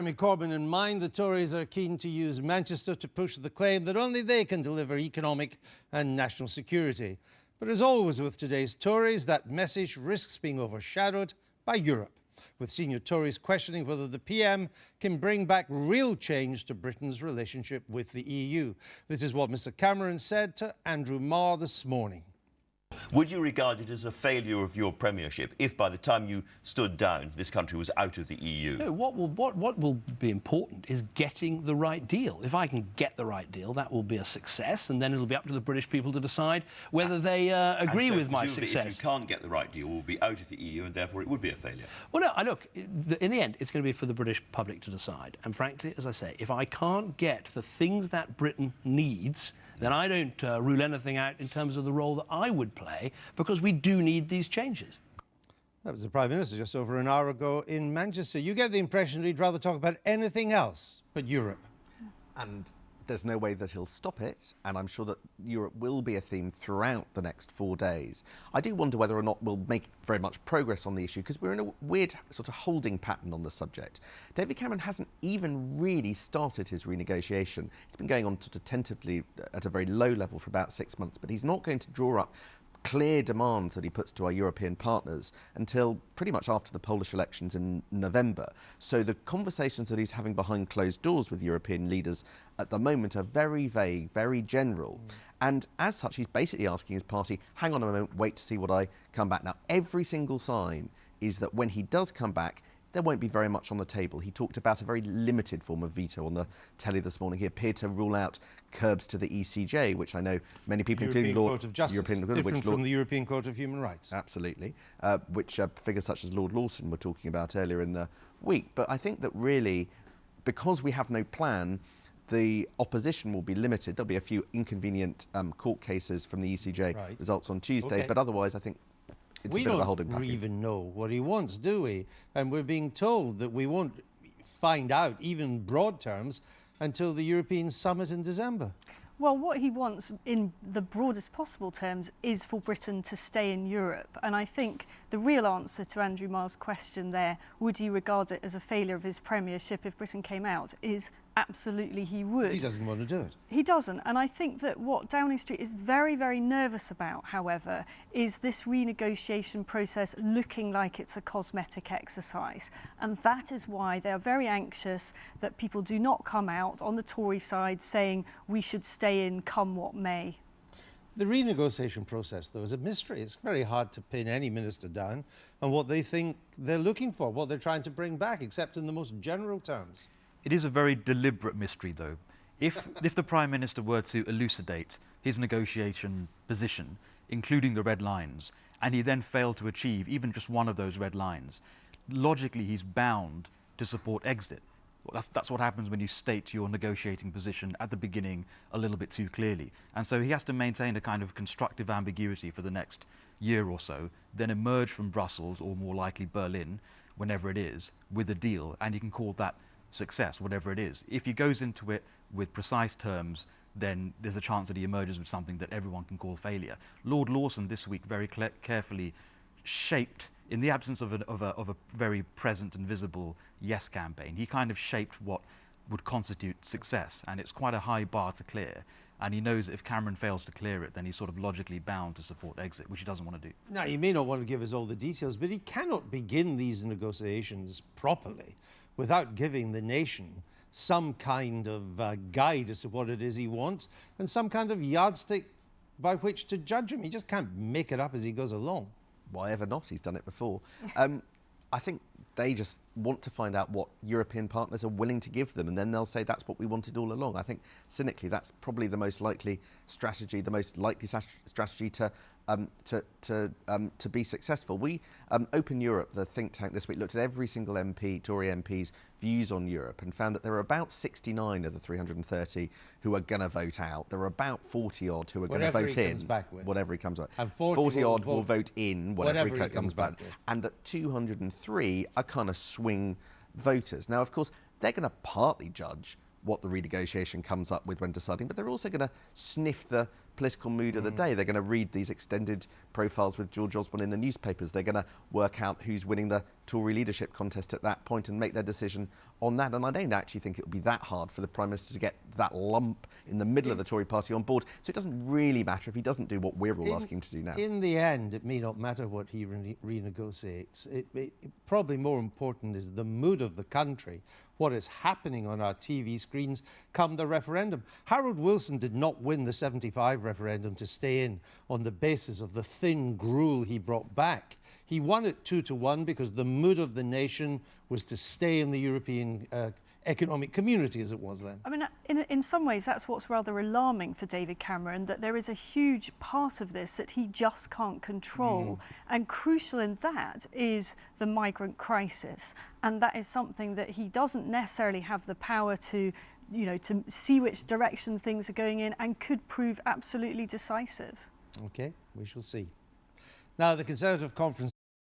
Jeremy Corbyn in mind, the Tories are keen to use Manchester to push the claim that only they can deliver economic and national security. But as always with today's Tories, that message risks being overshadowed by Europe, with senior Tories questioning whether the PM can bring back real change to Britain's relationship with the EU. This is what Mr Cameron said to Andrew Marr this morning. Would you regard it as a failure of your premiership if by the time you stood down this country was out of the EU? No, what will be important is getting the right deal. If I can get the right deal, that will be a success, and then it'll be up to the British people to decide whether they agree with my success. If you can't get the right deal, we'll be out of the EU, and therefore it would be a failure. Well, no, look, in the end, it's going to be for the British public to decide. And frankly, as I say, if I can't get the things that Britain needs, then I don't rule anything out in terms of the role that I would play, because we do need these changes. That was the Prime Minister just over an hour ago in Manchester. You get the impression that he'd rather talk about anything else but Europe. And there's no way that he'll stop it, and I'm sure that Europe will be a theme throughout the next 4 days. I do wonder whether or not we'll make very much progress on the issue, because we're in a weird sort of holding pattern on the subject. David Cameron hasn't even really started his renegotiation. It's been going on sort of tentatively at a very low level for about 6 months, but he's not going to draw up clear demands that he puts to our European partners until pretty much after the Polish elections in November. So the conversations that he's having behind closed doors with European leaders at the moment are very vague, very general. And as such, he's basically asking his party, hang on a moment, wait to see what I come back. Now, every single sign is that when he does come back, there won't be very much on the table. He talked about a very limited form of veto on the telly this morning. He appeared to rule out curbs to the ECJ, which I know many people, including Court of Justice, different from the European Court of Human Rights. Absolutely, which figures such as Lord Lawson were talking about earlier in the week. But I think that really, because we have no plan, the opposition will be limited. There'll be a few inconvenient court cases from the ECJ results on Tuesday, but otherwise I think we don't even know what he wants, do we? And we're being told that we won't find out, even broad terms, until the European summit in December. Well, what he wants in the broadest possible terms is for Britain to stay in Europe. And I think the real answer to Andrew Marr's question there, would he regard it as a failure of his premiership if Britain came out, is absolutely he would. He doesn't want to do it. He doesn't. And I think that what Downing Street is very, very nervous about, however, is this renegotiation process looking like it's a cosmetic exercise. And that is why they are very anxious that people do not come out on the Tory side saying we should stay in come what may. The renegotiation process, though, is a mystery. It's very hard to pin any minister down on what they think they're looking for, what they're trying to bring back, except in the most general terms. It is a very deliberate mystery, though. If the Prime Minister were to elucidate his negotiation position, including the red lines, and he then failed to achieve even just one of those red lines, logically he's bound to support exit. Well, that's what happens when you state your negotiating position at the beginning a little bit too clearly. And so he has to maintain a kind of constructive ambiguity for the next year or so, then emerge from Brussels, or more likely Berlin, whenever it is, with a deal, and you can call that success, whatever it is. If he goes into it with precise terms, then there's a chance that he emerges with something that everyone can call failure. Lord Lawson this week very carefully shaped, in the absence of a very present and visible yes campaign, he kind of shaped what would constitute success, and it's quite a high bar to clear. And he knows that if Cameron fails to clear it, then he's sort of logically bound to support exit, which he doesn't want to do. Now, he may not want to give us all the details, but he cannot begin these negotiations properly without giving the nation some kind of guide as to what it is he wants and some kind of yardstick by which to judge him. He just can't make it up as he goes along. Why ever not? He's done it before. I think they just want to find out what European partners are willing to give them, and then they'll say that's what we wanted all along. I think, cynically, that's probably the most likely strategy, strategy to be successful. We, Open Europe, the think tank this week, looked at every single MP, Tory MP's views on Europe and found that there are about 69 of the 330 who are going to vote out. There are about 40 odd who are going to vote in. Whatever he comes back with. And 40 odd will vote in whatever he comes back with. And that 203 are kind of swing voters. Now, of course, they're going to partly judge what the renegotiation comes up with when deciding, but they're also going to sniff the political mood of the day. They're going to read these extended profiles with George Osborne in the newspapers. They're going to work out who's winning the Tory leadership contest at that point and make their decision on that. And I don't actually think it'll be that hard for the Prime Minister to get that lump in the middle of the Tory party on board. So it doesn't really matter if he doesn't do what we're all asking him to do now. In the end, it may not matter what he renegotiates. Probably more important is the mood of the country, what is happening on our TV screens come the referendum. Harold Wilson did not win the 75 referendum to stay in on the basis of the thin gruel he brought back. He won it 2-1 because the mood of the nation was to stay in the European economic community as it was then. I mean, in some ways, that's what's rather alarming for David Cameron, that there is a huge part of this that he just can't control. And crucial in that is the migrant crisis. And that is something that he doesn't necessarily have the power to, to see which direction things are going in, and could prove absolutely decisive. Okay, we shall see. Now, the Conservative Conference